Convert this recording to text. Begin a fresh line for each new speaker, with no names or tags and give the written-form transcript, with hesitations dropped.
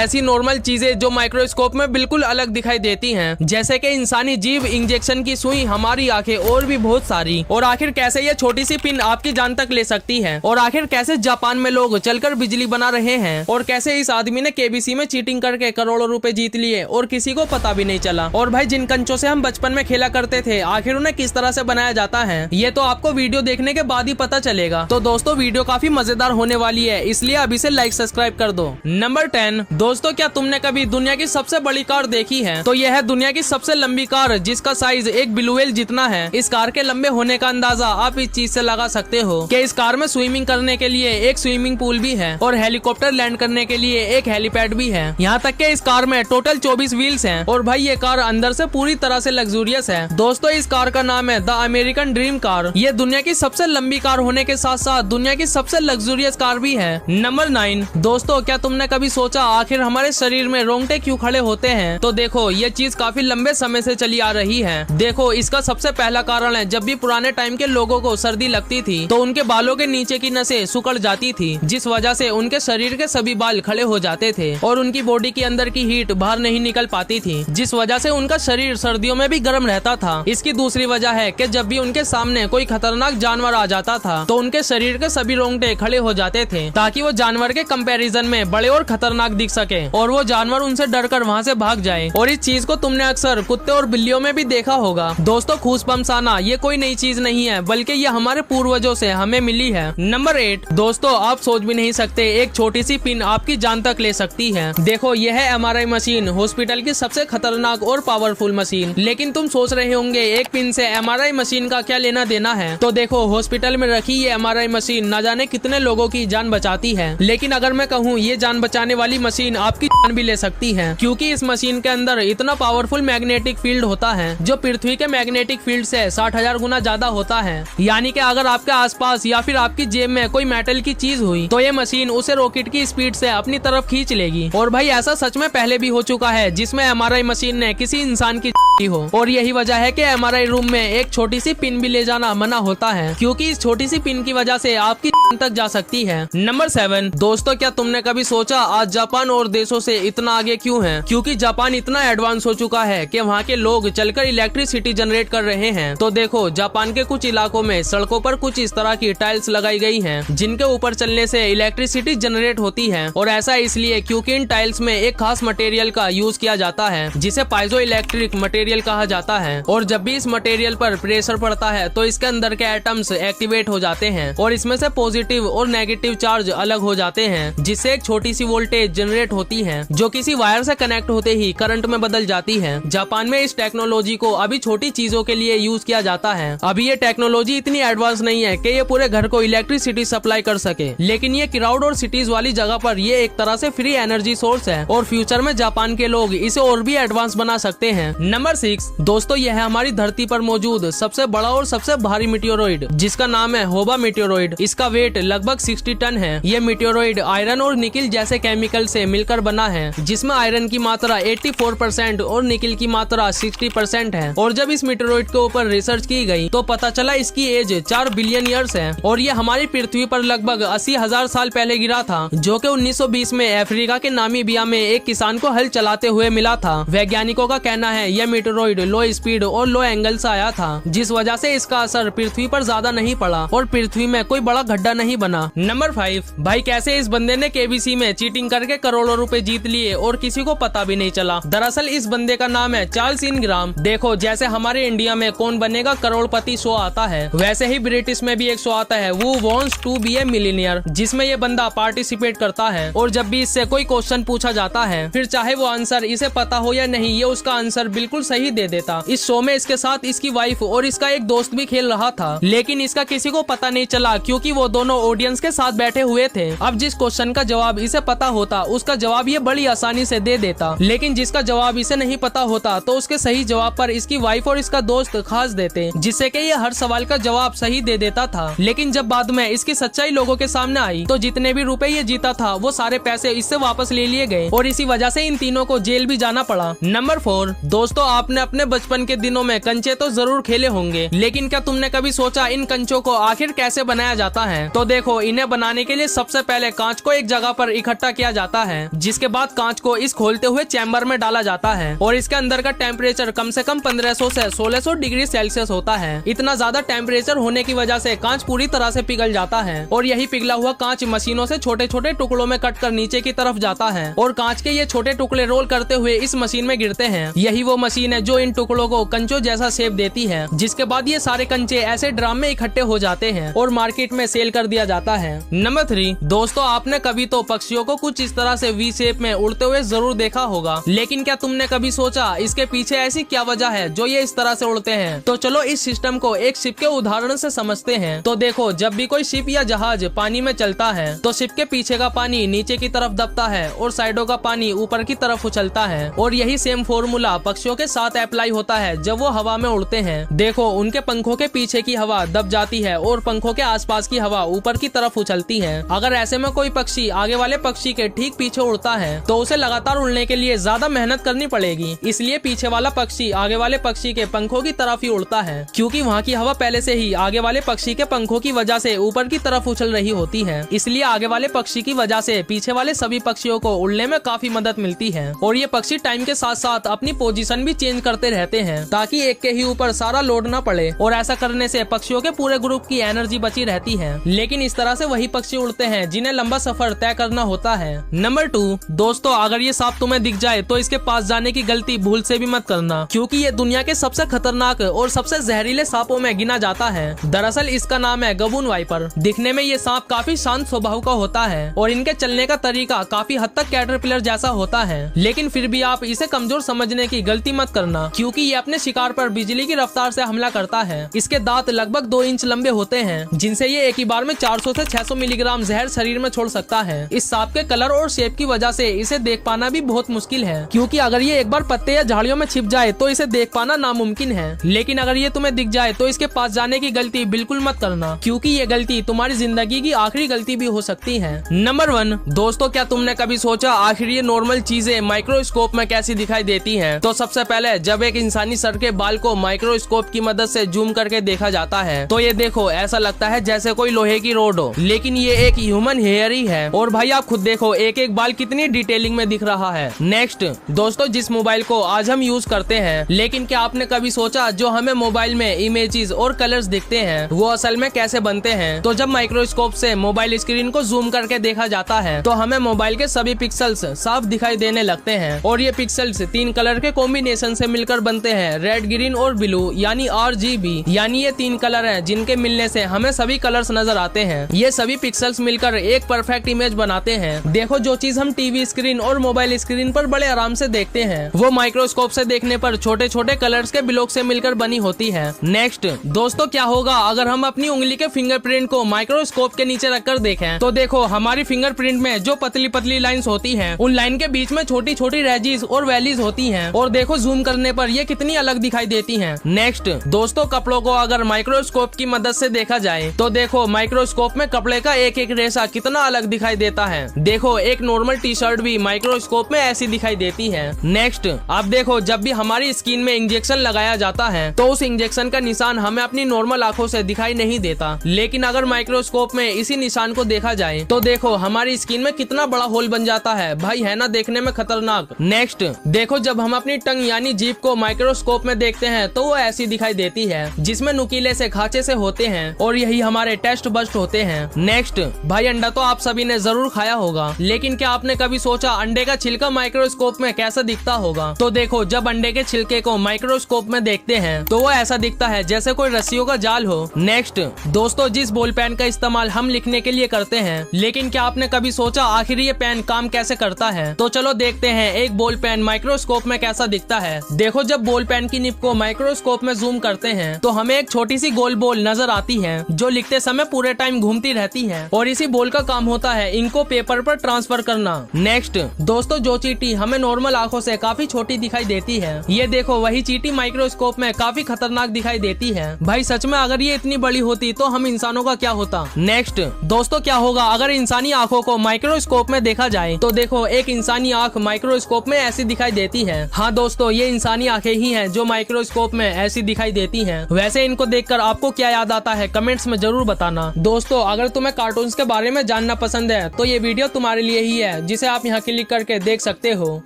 ऐसी नॉर्मल चीजें जो माइक्रोस्कोप में बिल्कुल अलग दिखाई देती हैं, जैसे कि इंसानी जीव, इंजेक्शन की सुई, हमारी आंखें और भी बहुत सारी। और आखिर कैसे ये छोटी सी पिन आपकी जान तक ले सकती है, और आखिर कैसे जापान में लोग चलकर बिजली बना रहे हैं, और कैसे इस आदमी ने केबीसी में चीटिंग करके करोड़ों रुपए जीत लिए और किसी को पता भी नहीं चला। और भाई जिन कंचों से हम बचपन में खेला करते थे, आखिर उन्हें किस तरह से बनाया जाता है, ये तो आपको वीडियो देखने के बाद ही पता चलेगा। तो दोस्तों वीडियो काफी मजेदार होने वाली है, इसलिए अभी से लाइक सब्सक्राइब कर दो। नंबर 10। दोस्तों क्या तुमने कभी दुनिया की सबसे बड़ी कार देखी है? तो यह है दुनिया की सबसे लंबी कार, जिसका साइज एक ब्लू व्हेल जितना है। इस कार के लंबे होने का अंदाजा आप इस चीज से लगा सकते हो कि इस कार में स्विमिंग करने के लिए एक स्विमिंग पूल भी है और हेलीकॉप्टर लैंड करने के लिए एक हेलीपैड भी है। यहाँ तक कि इस कार में टोटल 24 व्हील्स हैं और भाई ये कार अंदर से पूरी तरह से लग्जूरियस है। दोस्तों इस कार का नाम है द अमेरिकन ड्रीम कार। ये दुनिया की सबसे लंबी कार होने के साथ साथ दुनिया की सबसे लग्जूरियस कार भी है। नंबर 9। दोस्तों क्या तुमने कभी सोचा आखिर हमारे शरीर में रोंगटे क्यों खड़े होते हैं? तो देखो ये चीज काफी लंबे समय से चली आ रही है। देखो इसका सबसे पहला कारण है, जब भी पुराने टाइम के लोगों को सर्दी लगती थी तो उनके बालों के नीचे की नसें सिकुड़ जाती थी, जिस वजह से उनके शरीर के सभी बाल खड़े हो जाते थे और उनकी बॉडी के अंदर की हीट बाहर नहीं निकल पाती थी, जिस वजह से उनका शरीर सर्दियों में भी गर्म रहता था। इसकी दूसरी वजह है कि जब भी उनके सामने कोई खतरनाक जानवर आ जाता था तो उनके शरीर के सभी रोंगटे खड़े हो जाते थे, ताकि वो जानवर के कंपैरिजन में बड़े और खतरनाक दिख सके और वो जानवर उनसे डरकर वहाँ से भाग जाए। और इस चीज को तुमने अक्सर कुत्ते और बिल्लियों में भी देखा होगा। दोस्तों गूज़बम्प्स आना ये कोई नई चीज नहीं है, बल्कि ये हमारे पूर्वजों से हमें मिली है। नंबर 8। दोस्तों आप सोच भी नहीं सकते एक छोटी सी पिन आपकी जान तक ले सकती है। देखो यह है MRI मशीन, हॉस्पिटल की सबसे खतरनाक और पावरफुल मशीन। लेकिन तुम सोच रहे होंगे एक पिन से MRI मशीन का क्या लेना देना है? तो देखो हॉस्पिटल में रखी ये MRI मशीन न जाने कितने लोगों की जान बचाती है। लेकिन अगर मैं कहूँ ये जान बचाने वाली मशीन आपकी जान भी ले सकती है, क्योंकि इस मशीन के अंदर इतना पावरफुल मैग्नेटिक फील्ड होता है जो पृथ्वी के मैग्नेटिक फील्ड से 60,000 गुना ज्यादा होता है। यानी कि अगर आपके आसपास या फिर आपकी जेब में कोई मेटल की चीज हुई तो ये मशीन उसे रॉकेट की स्पीड से अपनी तरफ खींच लेगी। और भाई ऐसा सच में पहले भी हो चुका है, जिसमें MRI मशीन ने किसी इंसान की हो। और यही वजह है कि MRI रूम में एक छोटी सी पिन भी ले जाना मना होता है, क्योंकि इस छोटी सी पिन की वजह से आपकी तक जा सकती है। नंबर 7। दोस्तों क्या तुमने कभी सोचा आज जापान और देशों से इतना आगे क्यों है? क्योंकि जापान इतना एडवांस हो चुका है कि वहाँ के लोग चलकर इलेक्ट्रिसिटी जनरेट कर रहे हैं। तो देखो जापान के कुछ इलाकों में सड़कों पर कुछ इस तरह की टाइल्स लगाई गई हैं, जिनके ऊपर चलने से इलेक्ट्रिसिटी जनरेट होती है। और ऐसा इसलिए क्योंकि इन टाइल्स में एक खास मटेरियल का यूज किया जाता है, जिसे पाइजो इलेक्ट्रिक मटेरियल कहा जाता है। और जब भी इस मटेरियल पर प्रेशर पड़ता है तो इसके अंदर के एटम्स एक्टिवेट हो जाते हैं और इसमें से पॉजिटिव और नेगेटिव चार्ज अलग हो जाते हैं, जिससे एक छोटी सी वोल्टेज जनरेट होती है जो किसी वायर से कनेक्ट होते ही करंट में बदल जाती है। जापान में इस टेक्नोलॉजी को अभी छोटी चीजों के लिए यूज किया जाता है। अभी ये टेक्नोलॉजी इतनी एडवांस नहीं है कि ये पूरे घर को इलेक्ट्रिसिटी सप्लाई कर सके, लेकिन ये क्राउड और सिटीज वाली जगह पर ये एक तरह से फ्री एनर्जी सोर्स है और फ्यूचर में जापान के लोग इसे और भी एडवांस बना सकते हैं। नंबर 6। दोस्तों यह है हमारी धरती पर मौजूद सबसे बड़ा और सबसे भारी मीटियोरॉइड, जिसका नाम है होबा मीटियोरॉइड। इसका वेट लगभग 60 टन है। ये मीटियोरॉइड आयरन और निकिल जैसे केमिकल से मिलकर बना है, जिसमें आयरन की मात्रा 84% और निकिल की मात्रा 60% है। और जब इस मीटियोरॉइड के ऊपर रिसर्च की गई तो पता चला इसकी एज 4 बिलियन ईयर्स है और ये हमारी पृथ्वी पर लगभग 80,000 साल पहले गिरा था, जो कि 1920 में अफ्रीका के नामीबिया में एक किसान को हल चलाते हुए मिला था। वैज्ञानिकों का कहना है यह मीटियोरॉइड लो स्पीड और लो एंगल से आया था, जिस वजह से इसका असर पृथ्वी पर ज्यादा नहीं पड़ा और पृथ्वी में कोई बड़ा गड्ढा नहीं बना। नंबर 5। भाई कैसे इस बंदे ने केबीसी में चीटिंग करके करोड़ों रुपए जीत लिए और किसी को पता भी नहीं चला? दरअसल इस बंदे का नाम है चार्ल्स इनग्राम। देखो जैसे हमारे इंडिया में कौन बनेगा करोड़पति शो आता है, वैसे ही ब्रिटिश में भी एक शो आता है वो wants to be a millionaire, जिसमें ये बंदा पार्टिसिपेट करता है और जब भी इससे कोई क्वेश्चन पूछा जाता है, फिर चाहे वो आंसर इसे पता हो या नहीं, ये उसका आंसर बिल्कुल सही दे देता। इस शो में इसके साथ इसकी वाइफ और इसका एक दोस्त भी खेल रहा था, लेकिन इसका किसी को पता नहीं चला क्योंकि वो दोनों ऑडियंस के साथ बैठे हुए थे। अब जिस क्वेश्चन का जवाब इसे पता होता उसका जवाब ये बड़ी आसानी से दे देता, लेकिन जिसका जवाब इसे नहीं पता होता तो उसके सही जवाब पर इसकी वाइफ और इसका दोस्त खास देते, जिससे कि ये हर सवाल का जवाब सही दे देता था। लेकिन जब बाद में इसकी सच्चाई लोगों के सामने आई तो जितने भी रुपए ये जीता था वो सारे पैसे इससे वापस ले लिए गए और इसी वजह से इन तीनों को जेल भी जाना पड़ा। नंबर 4। दोस्तों आपने अपने बचपन के दिनों में कंचे तो जरूर खेले होंगे, लेकिन क्या तुमने कभी सोचा इन कंचों को आखिर कैसे बनाया जाता है? तो देखो इन्हें बनाने के लिए सबसे पहले कांच को एक जगह पर इकट्ठा किया जाता है जिसके बाद कांच को इस खोलते हुए चैम्बर में डाला जाता है और इसके अंदर का टेम्परेचर कम से कम 1500 से 1600 डिग्री सेल्सियस होता है। इतना ज्यादा टेम्परेचर होने की वजह से कांच पूरी तरह से पिघल जाता है और यही पिघला हुआ कांच मशीनों से छोटे छोटे टुकड़ों में कट कर नीचे की तरफ जाता है और कांच के ये छोटे टुकड़े रोल करते हुए इस मशीन में गिरते हैं। यही वो मशीन है जो इन टुकड़ों को कंचों जैसा शेप देती है, जिसके बाद ये सारे कंचे ऐसे ड्रम में इकट्ठे हो जाते हैं और मार्केट में सेल कर दिया जाता है। नंबर 3 दोस्तों, आपने कभी तो पक्षियों को कुछ इस तरह से वी शेप में उड़ते हुए जरूर देखा होगा, लेकिन क्या तुमने कभी सोचा इसके पीछे ऐसी क्या वजह है जो ये इस तरह से उड़ते हैं? तो चलो इस सिस्टम को एक शिप के उदाहरण से समझते हैं। तो देखो, जब भी कोई शिप या जहाज पानी में चलता है तो शिप के पीछे का पानी नीचे की तरफ दबता है और साइडों का पानी ऊपर की तरफ उछलता है और यही सेम फॉर्मूला पक्षियों के साथ अप्लाई होता है जब वो हवा में उड़ते हैं। देखो, उनके पंखों के पीछे की हवा दब जाती है और पंखों के आसपास की हवा ऊपर की तरफ उछलती है। अगर ऐसे में कोई पक्षी आगे वाले पक्षी के ठीक पीछे उड़ता है तो उसे लगातार उड़ने के लिए ज्यादा मेहनत करनी पड़ेगी, इसलिए पीछे वाला पक्षी आगे वाले पक्षी के पंखों की तरफ ही उड़ता है, क्योंकि वहाँ की हवा पहले से ही आगे वाले पक्षी के पंखों की वजह से ऊपर की तरफ उछल रही होती है। इसलिए आगे वाले पक्षी की वजह से पीछे वाले सभी पक्षियों को उड़ने में काफी मदद मिलती है और ये पक्षी टाइम के साथ साथ अपनी पोजीशन भी चेंज करते रहते हैं ताकि एक के ही ऊपर सारा लोड न पड़े और ऐसा करने से पक्षियों के पूरे ग्रुप की एनर्जी बची रहती है। लेकिन इस तरह से वही पक्षी उड़ते हैं जिन्हें लंबा सफर तय करना होता है। नंबर 2 दोस्तों, अगर ये सांप तुम्हें दिख जाए तो इसके पास जाने की गलती भूल से भी मत करना, क्योंकि ये दुनिया के सबसे खतरनाक और सबसे जहरीले सांपों में गिना जाता है। दरअसल इसका नाम है गबून वाइपर। दिखने में ये सांप काफी शांत स्वभाव का होता है और इनके चलने का तरीका काफी हद तक कैटरपिलर जैसा होता है, लेकिन फिर भी आप इसे कमजोर समझने की गलती मत करना, क्योंकि ये अपने शिकार पर बिजली की रफ्तार से हमला करता है। इसके दांत लगभग 2 इंच लंबे होते हैं, जिनसे ये एक ही बार में 400 से 600 मिलीग्राम जहर शरीर में छोड़ सकता है। इस सांप के कलर और शेप की वजह से इसे देख पाना भी बहुत मुश्किल है, क्योंकि अगर ये एक बार पत्ते या झाड़ियों में छिप जाए तो इसे देख पाना नामुमकिन है। लेकिन अगर ये तुम्हें दिख जाए तो इसके पास जाने की गलती बिल्कुल मत करना, क्योंकि ये गलती तुम्हारी जिंदगी की आखिरी गलती भी हो सकती है। नंबर 1 दोस्तों, क्या तुमने कभी सोचा आखिर ये नॉर्मल चीजें माइक्रोस्कोप में कैसी दिखाई देती हैं? तो सबसे पहले जब एक इंसानी सर के बाल को माइक्रोस्कोप की मदद से जूम करके देखा जाता है तो ये देखो, ऐसा लगता है जैसे कोई लोहे की रोड हो, लेकिन ये एक ह्यूमन हेयर ही है। और भाई आप खुद देखो, एक एक बाल कितनी डिटेलिंग में दिख रहा है। नेक्स्ट दोस्तों, जिस मोबाइल को आज हम यूज करते हैं, लेकिन क्या आपने कभी सोचा जो हमें मोबाइल में इमेजेस और कलर्स दिखते हैं वो असल में कैसे बनते हैं? तो जब माइक्रोस्कोप से मोबाइल स्क्रीन को जूम करके देखा जाता है तो हमें मोबाइल के सभी पिक्सल्स साफ दिखाई देने लगते हैं और ये पिक्सल्स 3 कलर के कॉम्बिनेशन से मिलकर बनते हैं, रेड, ग्रीन और ब्लू, यानी RGB। यानी ये 3 कलर हैं जिनके मिलने से हमें सभी कलर्स नजर आते हैं। ये सभी पिक्सल्स मिलकर एक परफेक्ट इमेज बनाते हैं। देखो, जो चीज हम टीवी स्क्रीन और मोबाइल स्क्रीन पर बड़े आराम से देखते हैं वो माइक्रोस्कोप से देखने पर छोटे छोटे कलर्स के ब्लॉक से मिलकर बनी होती है। नेक्स्ट दोस्तों, क्या होगा अगर हम अपनी उंगली के फिंगरप्रिंट को माइक्रोस्कोप के नीचे रखकर देखें? तो देखो, हमारी फिंगरप्रिंट में जो पतली पतली लाइंस होती हैं, उन लाइन के बीच में छोटी छोटी रेजिस और वैलीज होती हैं और देखो जूम करने पर ये कितनी अलग दिखाई देती हैं। नेक्स्ट दोस्तों, कपड़ों को अगर माइक्रोस्कोप की मदद से देखा जाए तो देखो, माइक्रोस्कोप में कपड़े का एक एक रेशा कितना अलग दिखाई देता है। देखो, एक नॉर्मल टी शर्ट भी माइक्रोस्कोप में ऐसी दिखाई देती है। नेक्स्ट आप देखो, जब भी हमारी स्किन में इंजेक्शन लगाया जाता है तो उस इंजेक्शन का निशान हमें अपनी नॉर्मल आंखों से दिखाई नहीं देता, लेकिन अगर माइक्रोस्कोप में इसी निशान को देखा जाए तो देखो हमारी स्किन में कितना बड़ा होल बन जाता है। भाई है ना देखने में खतरनाक। नेक्स्ट देखो, जब हम अपनी टंग यानी जीभ को माइक्रोस्कोप में देखते हैं तो वो ऐसी दिखाई देती है, जिसमें नुकीले से खांचे से होते हैं और यही हमारे टेस्ट बस्ट होते हैं। नेक्स्ट भाई, अंडा तो आप सभी ने जरूर खाया होगा, लेकिन क्या आपने कभी सोचा अंडे का छिलका माइक्रोस्कोप में कैसा दिखता होगा? तो देखो, जब अंडे के छिलके को माइक्रोस्कोप में देखते हैं तो वो ऐसा दिखता है जैसे कोई रस्सियों का जाल हो। नेक्स्ट दोस्तों, जिस बॉल पेन का इस्तेमाल हम लिखने के लिए करते हैं, लेकिन क्या आपने कभी सोचा आखिर ये पेन काम कैसे करता है? तो चलो देखते हैं एक बॉल पेन माइक्रोस्कोप में कैसा दिखता है। देखो, जब बॉल पेन की निब को माइक्रोस्कोप में जूम करते हैं तो हमें एक छोटी सी गोल बॉल नजर आती है जो लिखते समय पूरे टाइम घूमती रहती है और इसी बॉल का काम होता है इनको पेपर पर ट्रांसफर करना। नेक्स्ट दोस्तों, जो चींटी हमें नॉर्मल आंखों से काफी छोटी दिखाई देती है, ये देखो वही चींटी माइक्रोस्कोप में काफी खतरनाक दिखाई देती है। भाई सच में अगर ये इतनी बड़ी होती तो हम इंसानों का क्या होता? नेक्स्ट दोस्तों, क्या होगा अगर इंसानी आंखों को माइक्रोस्कोप में देखा जाए? तो देखो, एक इंसानी आंख माइक्रोस्कोप में ऐसी दिखाई देती है। हाँ दोस्तों, ये इंसानी आंखें ही हैं जो माइक्रोस्कोप में ऐसी दिखाई देती हैं। वैसे इनको देखकर आपको क्या याद आता है कमेंट्स में जरूर बताना। दोस्तों, अगर तुम्हें कार्टून्स के बारे में जानना पसंद है तो ये वीडियो तुम्हारे लिए ही है। है जिसे आप यहाँ क्लिक करके देख सकते हो।